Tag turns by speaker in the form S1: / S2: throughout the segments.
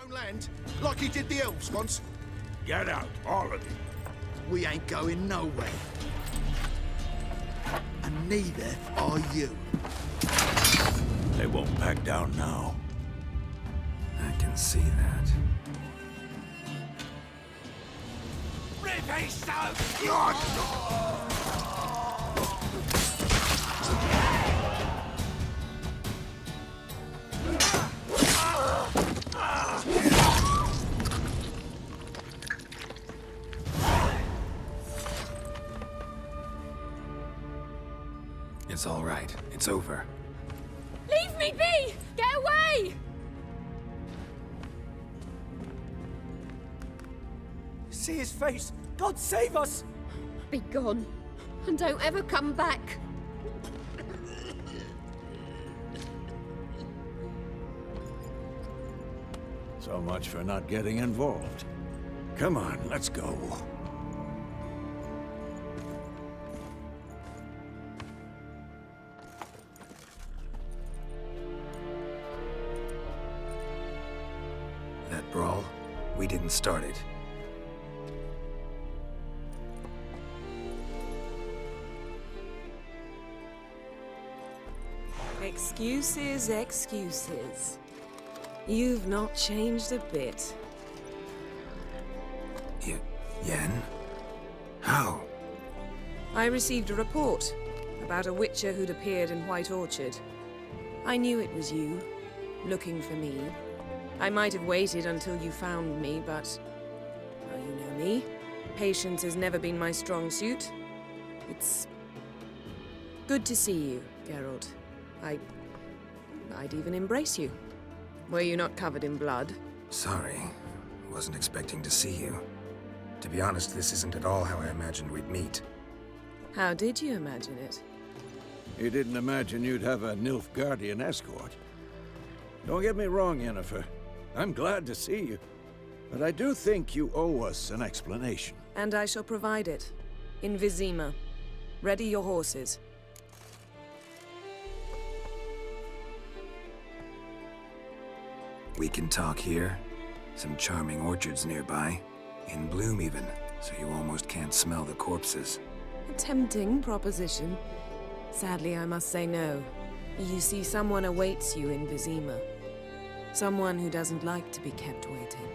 S1: own land, like he did the elves once.
S2: Get out, all of you.
S1: We ain't going nowhere. And neither are you.
S2: They won't back down now.
S3: I can see that. It's all right. It's over.
S4: Leave me be! Get away!
S5: See his face! God save us!
S4: Be gone, and don't ever come back.
S2: So much for not getting involved. Come on, let's go.
S3: That brawl, we didn't start it.
S6: Excuses, excuses. You've not changed a bit.
S3: Yen? How?
S6: I received a report about a witcher who'd appeared in White Orchard. I knew it was you, looking for me. I might have waited until you found me, but... well, you know me. Patience has never been my strong suit. It's... good to see you, Geralt. I'd even embrace you. Were you not covered in blood?
S3: Sorry. Wasn't expecting to see you. To be honest, this isn't at all how I imagined we'd meet.
S6: How did you imagine it?
S2: You didn't imagine you'd have a Nilfgaardian escort. Don't get me wrong, Yennefer. I'm glad to see you. But I do think you owe us an explanation.
S6: And I shall provide it. In Vizima. Ready your horses.
S3: We can talk here. Some charming orchards nearby. In bloom even, so you almost can't smell the corpses.
S6: A tempting proposition. Sadly, I must say no. You see, someone awaits you in Vizima. Someone who doesn't like to be kept waiting.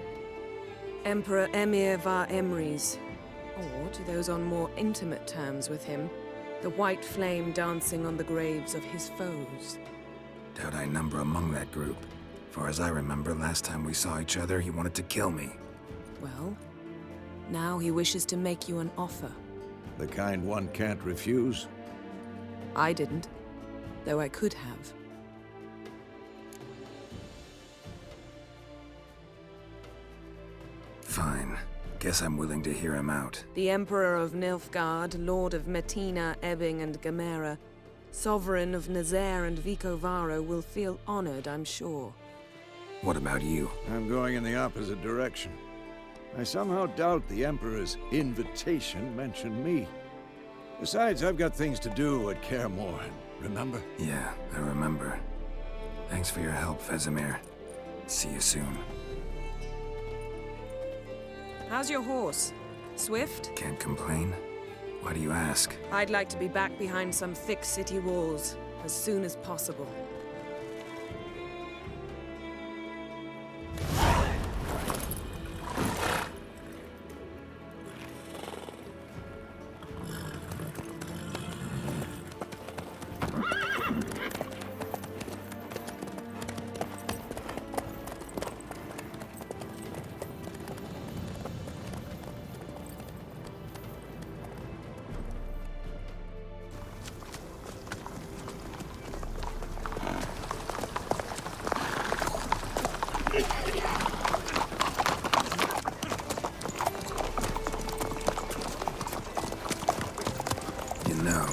S6: Emperor Emir var Emrys. Or, to those on more intimate terms with him, the white flame dancing on the graves of his foes.
S3: Doubt I number among that group. Far as I remember, last time we saw each other, he wanted to kill me.
S6: Well, now he wishes to make you an offer.
S2: The kind one can't refuse.
S6: I didn't, though I could have.
S3: Fine. Guess I'm willing to hear him out.
S6: The Emperor of Nilfgaard, Lord of Metina, Ebbing, and Gamera, Sovereign of Nazaire and Vicovaro will feel honored, I'm sure.
S3: What about you?
S2: I'm going in the opposite direction. I somehow doubt the Emperor's invitation mentioned me. Besides, I've got things to do at Kaer Morhen, remember?
S3: Yeah, I remember. Thanks for your help, Vesemir. See you soon.
S6: How's your horse? Swift?
S3: Can't complain. Why do you ask?
S6: I'd like to be back behind some thick city walls as soon as possible.
S3: You know,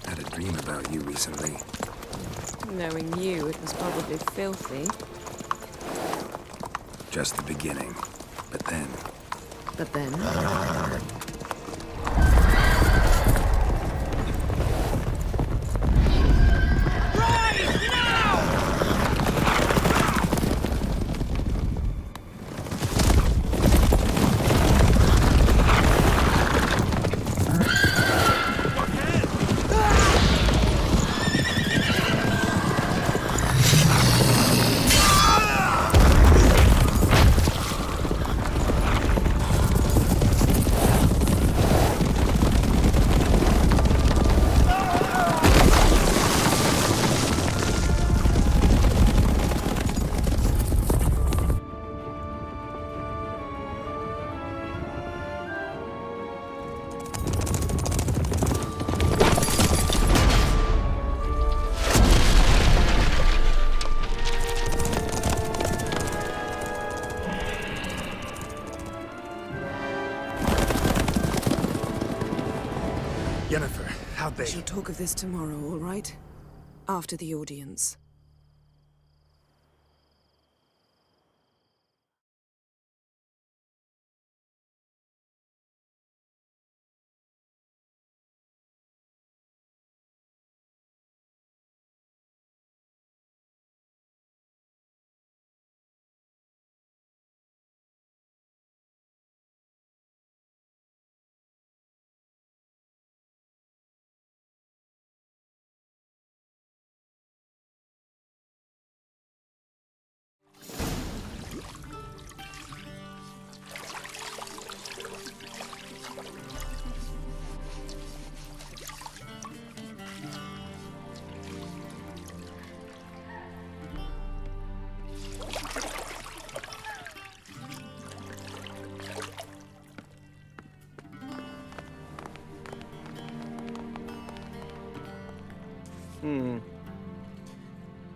S3: I had a dream about you recently.
S6: Knowing you, it was probably filthy.
S3: Just the beginning. But then...
S6: But then...
S5: How'd
S6: We shall talk of this tomorrow, all right? After the audience.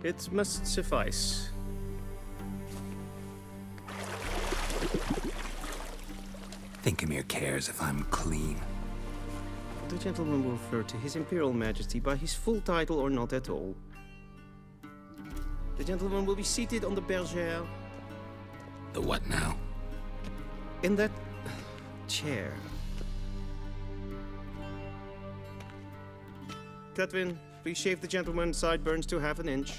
S7: It must suffice.
S3: Thinkamere cares if I'm clean.
S7: The gentleman will refer to His Imperial Majesty by his full title or not at all. The gentleman will be seated on the bergère.
S3: The what now?
S7: In that chair. Catwin, please shave the gentleman's sideburns to half an inch.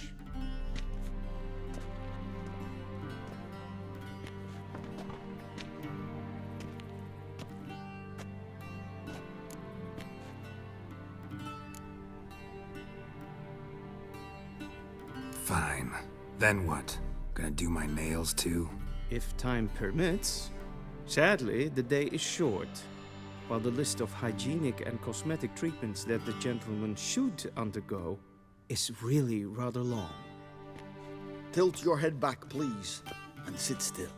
S3: Fine. Then what? Gonna do my nails too?
S7: If time permits. Sadly, the day is short, while the list of hygienic and cosmetic treatments that the gentleman should undergo is really rather long.
S1: Tilt your head back, please, and sit still.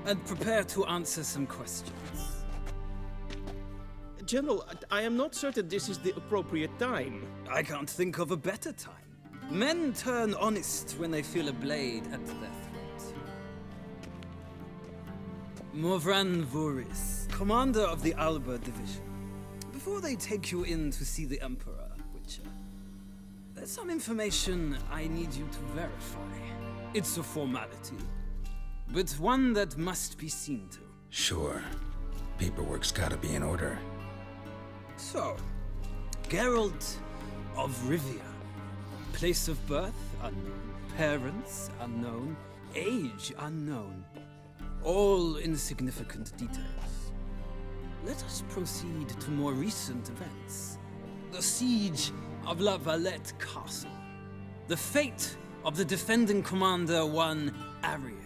S8: And prepare to answer some questions.
S7: General, I am not certain this is the appropriate time.
S8: I can't think of a better time. Men turn honest when they feel a blade at their throat. Morvran Voris, commander of the Alba Division. Before they take you in to see the Emperor, Witcher, there's some information I need you to verify. It's a formality, but one that must be seen to.
S3: Sure. Paperwork's gotta be in order.
S8: So, Geralt of Rivia. Place of birth, unknown. Parents, unknown. Age, unknown. All insignificant details. Let us proceed to more recent events. The siege of La Valette Castle. The fate of the defending commander, one Arian.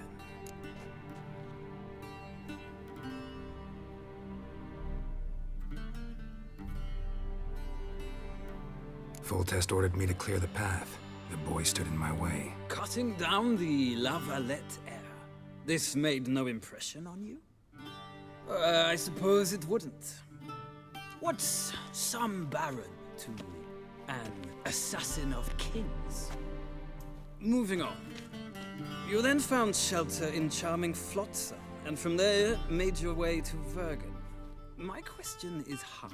S3: Foltest ordered me to clear the path. The boy stood in my way.
S8: Cutting down the La Valette heir. This made no impression on you? I suppose it wouldn't. What's some baron to an assassin of kings? Moving on. You then found shelter in charming Flotsam, and from there made your way to Vergen. My question is how?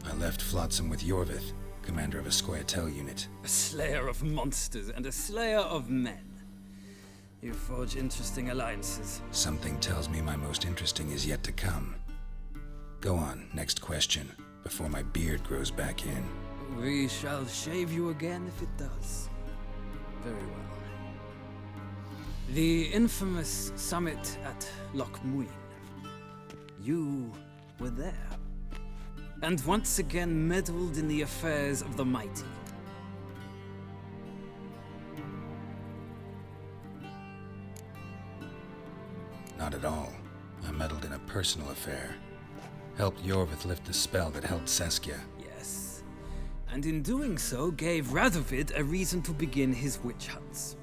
S3: I left Flotsam with Yorvith, commander of a Scoia'tael unit.
S8: A slayer of monsters and a slayer of men. You forge interesting alliances.
S3: Something tells me my most interesting is yet to come. Go on, next question, before my beard grows back in.
S8: We shall shave you again if it does. Very well. The infamous summit at Loch Muin. You were there. And once again meddled in the affairs of the mighty.
S3: Not at all. I meddled in a personal affair. Helped Yorvith lift the spell that held Saskia.
S8: Yes. And in doing so, gave Radovid a reason to begin his witch hunts.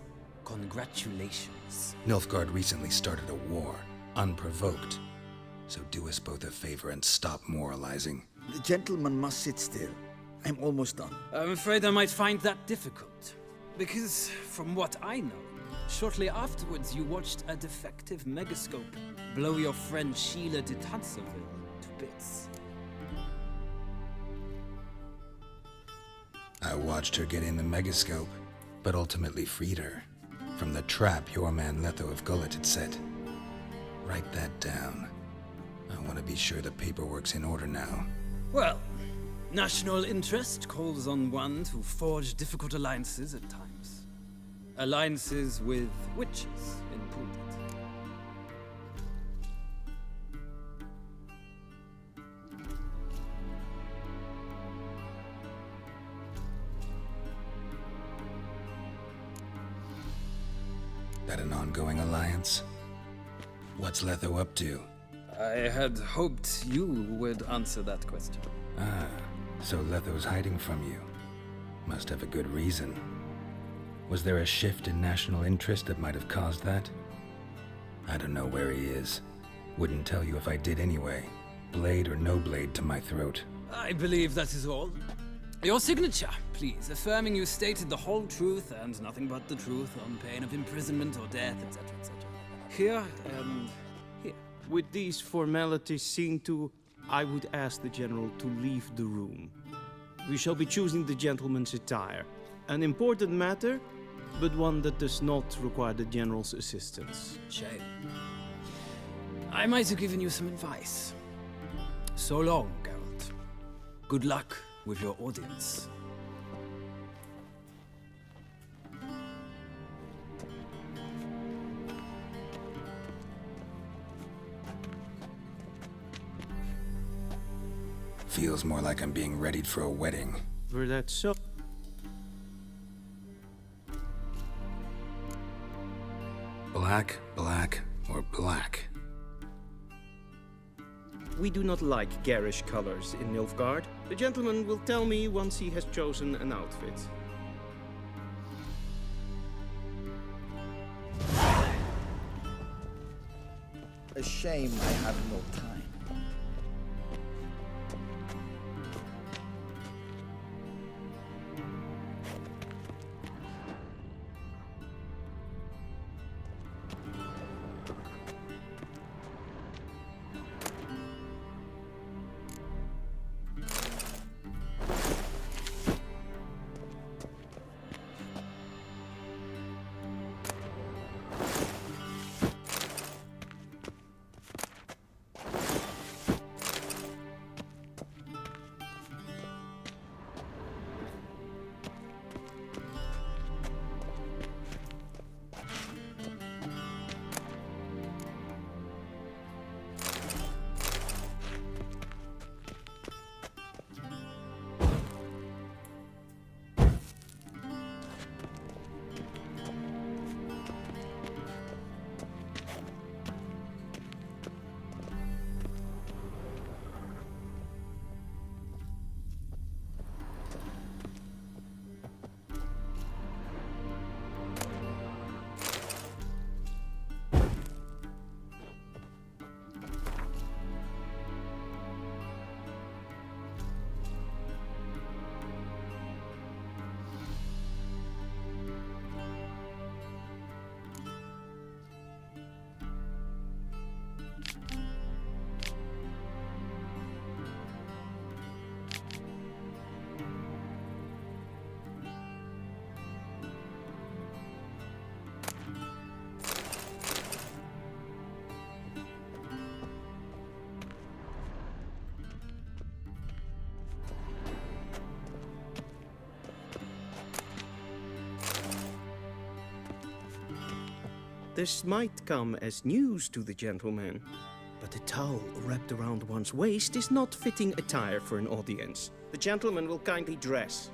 S8: Congratulations.
S3: Nilfgaard recently started a war, unprovoked. So do us both a favor and stop moralizing.
S1: The gentleman must sit still. I'm almost done.
S8: I'm afraid I might find that difficult. Because, from what I know, shortly afterwards you watched a defective megascope blow your friend Sheila de Tanserville to bits.
S3: I watched her get in the megascope, but ultimately freed her from the trap your man Letho of Gullet had set. Write that down. I want to be sure the paperwork's in order now.
S8: Well, national interest calls on one to forge difficult alliances at times. Alliances with witches included.
S3: That an ongoing alliance? What's Letho up to?
S8: I had hoped you would answer that question.
S3: Ah, so Letho's hiding from you. Must have a good reason. Was there a shift in national interest that might have caused that? I don't know where he is. Wouldn't tell you if I did anyway. Blade or no blade to my throat.
S8: I believe that is all. Your signature, please, affirming you stated the whole truth and nothing but the truth on pain of imprisonment or death, etc., etc. Here and here.
S7: With these formalities seen to, I would ask the General to leave the room. We shall be choosing the gentleman's attire. An important matter, but one that does not require the General's assistance.
S8: Shame. I might have given you some advice. So long, Geralt. Good luck with your audience.
S3: Feels more like I'm being readied for a wedding.
S7: Were that so?
S3: Black, black, or black?
S7: We do not like garish colors in Nilfgaard. The gentleman will tell me once he has chosen an outfit.
S1: A shame I have no time.
S7: This might come as news to the gentleman, but a towel wrapped around one's waist is not fitting attire for an audience. The gentleman will kindly dress.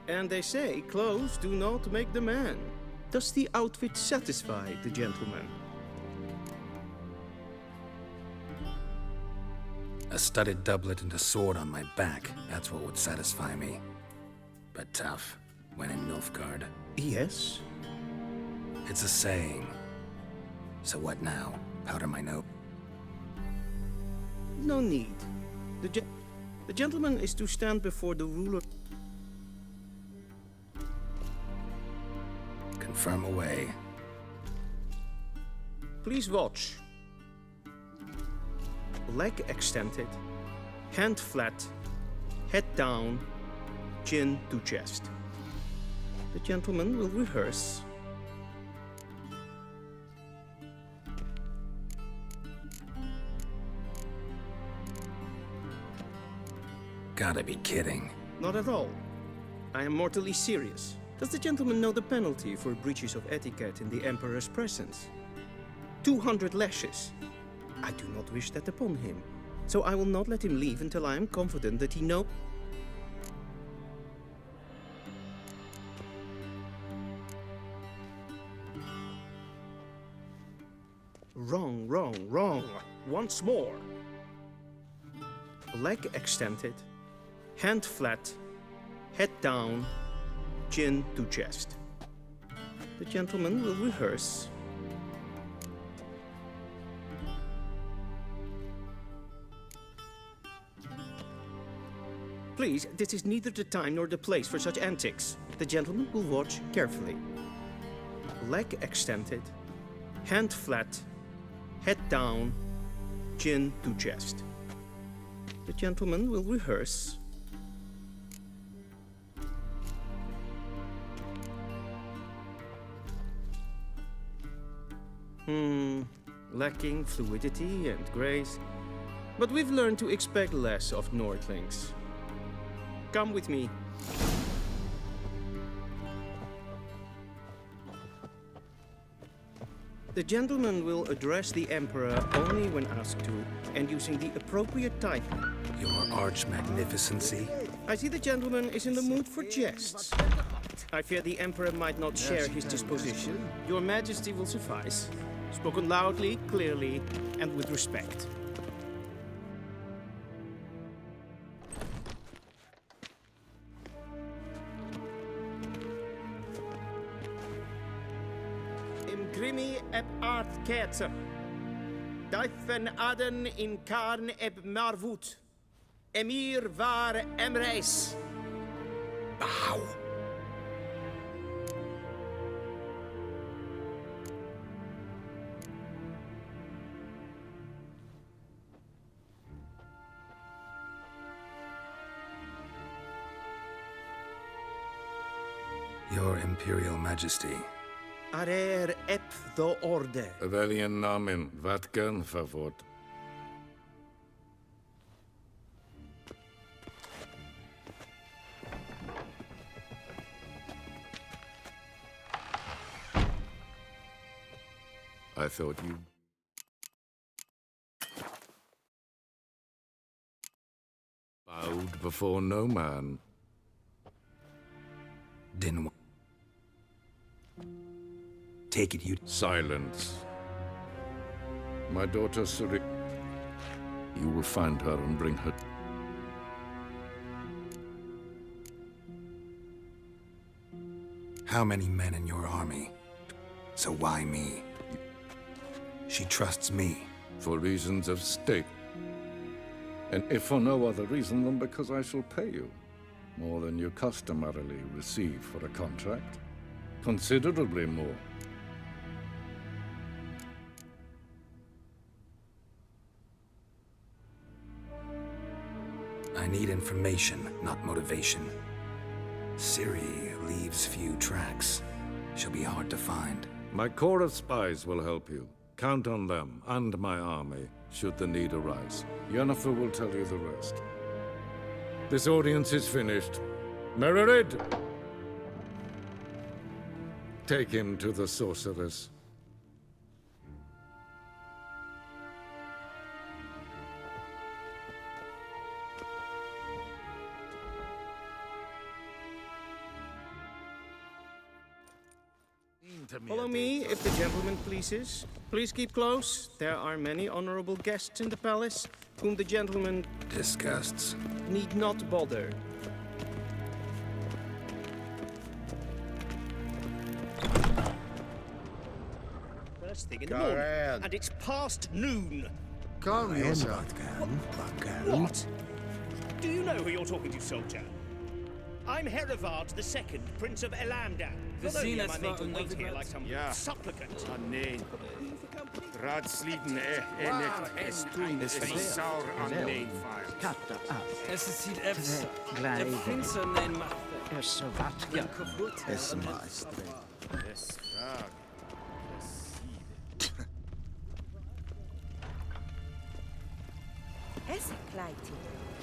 S7: And they say clothes do not make the man. Does the outfit satisfy the gentleman?
S3: A studded doublet and a sword on my back, that's what would satisfy me. But tough, when in Nilfgaard.
S7: Yes.
S3: It's a saying. So what now? Powder my nose?
S7: No need. The gentleman is to stand before the ruler.
S3: Confirm away.
S7: Please watch. Leg extended, hand flat, head down, chin to chest. The gentleman will rehearse.
S3: Gotta be kidding.
S7: Not at all. I am mortally serious. Does the gentleman know the penalty for breaches of etiquette in the Emperor's presence? 200 lashes. I do not wish that upon him, so I will not let him leave until I am confident that he knows. Wrong, wrong, wrong. Once more. Leg extended, hand flat, head down, chin to chest. The gentleman will rehearse. Please, this is neither the time nor the place for such antics. The gentleman will watch carefully. Leg extended, hand flat, head down, chin to chest. The gentleman will rehearse. Lacking fluidity and grace. But we've learned to expect less of Nordlings. Come with me. The gentleman will address the Emperor only when asked to, and using the appropriate title.
S3: Your arch magnificency.
S7: I see the gentleman is in the mood for jests. I fear the Emperor might not share his disposition. Your Majesty will suffice. Spoken loudly, clearly, and with respect. Grimi eb art ketzer. Duifen aden in karn eb marvoet. Emir var emreis.
S3: Bow. Your Imperial Majesty.
S7: Arer ep the orde.
S9: Welchen Namen? Wat gern verwort? I thought you... bowed before no man.
S3: Didn't take it you...
S9: Silence. My daughter Suri... You will find her and bring her...
S3: How many men in your army? So why me? She trusts me.
S9: For reasons of state. And if for no other reason than because I shall pay you. More than you customarily receive for a contract. Considerably more.
S3: I need information, not motivation. Ciri leaves few tracks. She'll be hard to find.
S9: My corps of spies will help you. Count on them and my army, should the need arise. Yennefer will tell you the rest. This audience is finished. Mererid! Take him to the sorceress.
S7: Follow me, if the gentleman pleases. Please keep close. There are many honorable guests in the palace, whom the gentleman
S3: Disgusts.
S7: need not bother.
S5: First thing in the morning, and it's past noon.
S1: Calm yourself.
S5: What? Do you know who you're talking to, soldier? I'm Herivard II, Prince of Elamdan. Not only am I made to wait here like some supplicant.
S10: Nee. Raadsleden is toen is saur aan nee fire.
S8: Es ist hier Epsa. Der Prinz nein macht.
S10: Es wat ja.
S1: Es maestro.
S10: Es vraag.
S11: Es kleiti.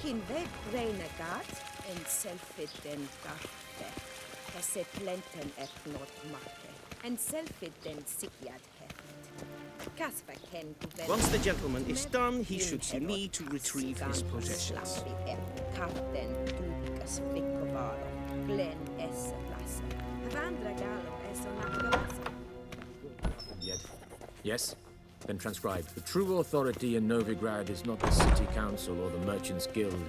S11: Hin weg renegat en selfiden gafte. Es plenten not makke. En selfiden sigjad heft. Kasper ken
S7: Once the gentleman is done, he should see me to retrieve his possessions.
S11: Kapten dubikas flickovaro. Glen esse plasse. Vandra galo esse nakavasa.
S12: Yet. Yes? Then transcribe. The true authority in Novigrad is not the city council or the merchants' guild,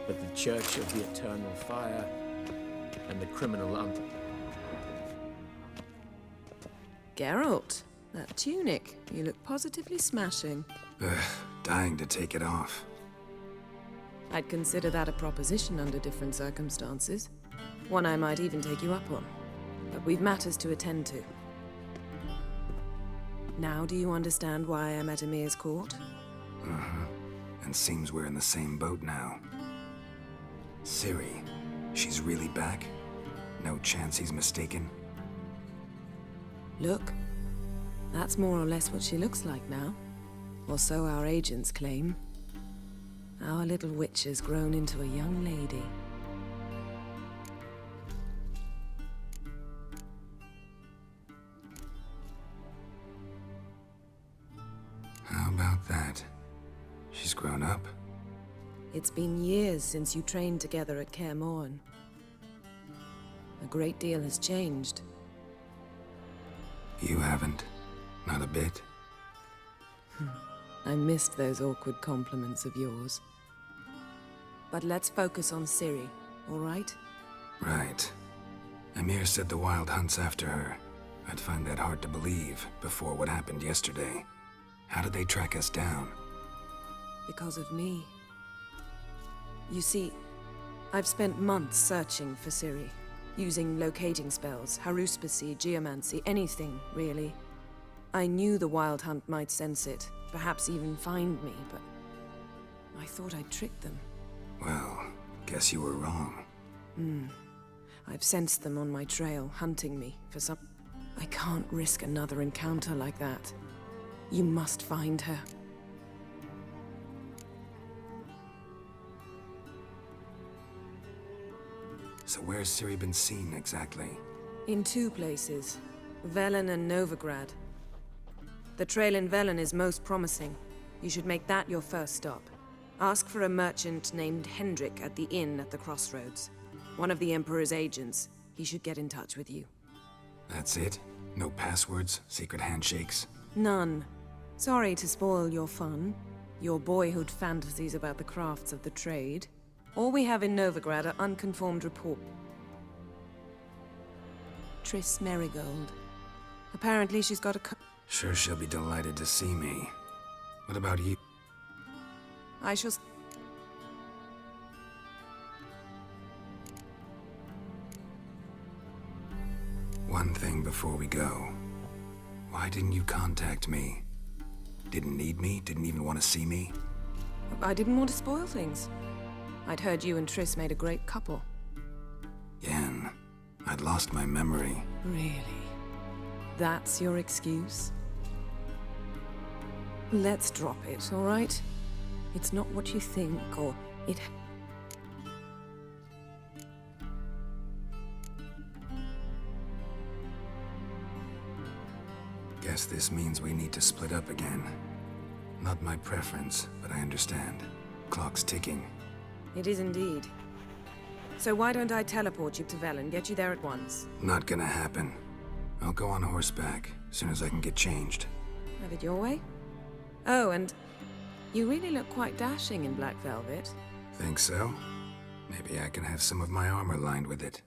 S12: but the Church of the Eternal Fire and the criminal
S6: Geralt, that tunic. You look positively smashing.
S3: Dying to take it off.
S6: I'd consider that a proposition under different circumstances. One I might even take you up on. But we've matters to attend to. Now do you understand why I'm at Emir's court?
S3: And seems we're in the same boat now. Ciri, she's really back? No chance he's mistaken?
S6: Look, that's more or less what she looks like now. Or so our agents claim. Our little witch has grown into a young lady.
S3: How about that? She's grown up?
S6: It's been years since you trained together at Kaer Morhen. A great deal has changed.
S3: You haven't. Not a bit.
S6: I missed those awkward compliments of yours. But let's focus on Ciri, all right?
S3: Right. Emir said the Wild hunts after her. I'd find that hard to believe before what happened yesterday. How did they track us down?
S6: Because of me. You see, I've spent months searching for Ciri, using locating spells, haruspicy, geomancy, anything, really. I knew the Wild Hunt might sense it, perhaps even find me, but I thought I'd tricked them.
S3: Well, guess you were wrong.
S6: I've sensed them on my trail, hunting me for some... I can't risk another encounter like that. You must find her.
S3: So where's Ciri been seen, exactly?
S6: In two places, Velen and Novigrad. The trail in Velen is most promising. You should make that your first stop. Ask for a merchant named Hendrik at the inn at the crossroads. One of the Emperor's agents. He should get in touch with you.
S3: That's it? No passwords, secret handshakes?
S6: None. Sorry to spoil your fun, your boyhood fantasies about the crafts of the trade. All we have in Novigrad are unconformed report. Triss Merigold. Apparently she's got a
S3: Sure she'll be delighted to see me. What about you?
S6: I shall...
S3: One thing before we go. Why didn't you contact me? Didn't need me? Didn't even want to see me?
S6: I didn't want to spoil things. I'd heard you and Triss made a great couple.
S3: Yen, I'd lost my memory.
S6: Really? That's your excuse? Let's drop it, all right? It's not what you think, or it...
S3: Guess this means we need to split up again. Not my preference, but I understand. Clock's ticking.
S6: It is indeed. So why don't I teleport you to Velen, get you there at once?
S3: Not gonna happen. I'll go on horseback, as soon as I can get changed.
S6: Have it your way? Oh, and you really look quite dashing in black velvet.
S3: Think so? Maybe I can have some of my armor lined with it.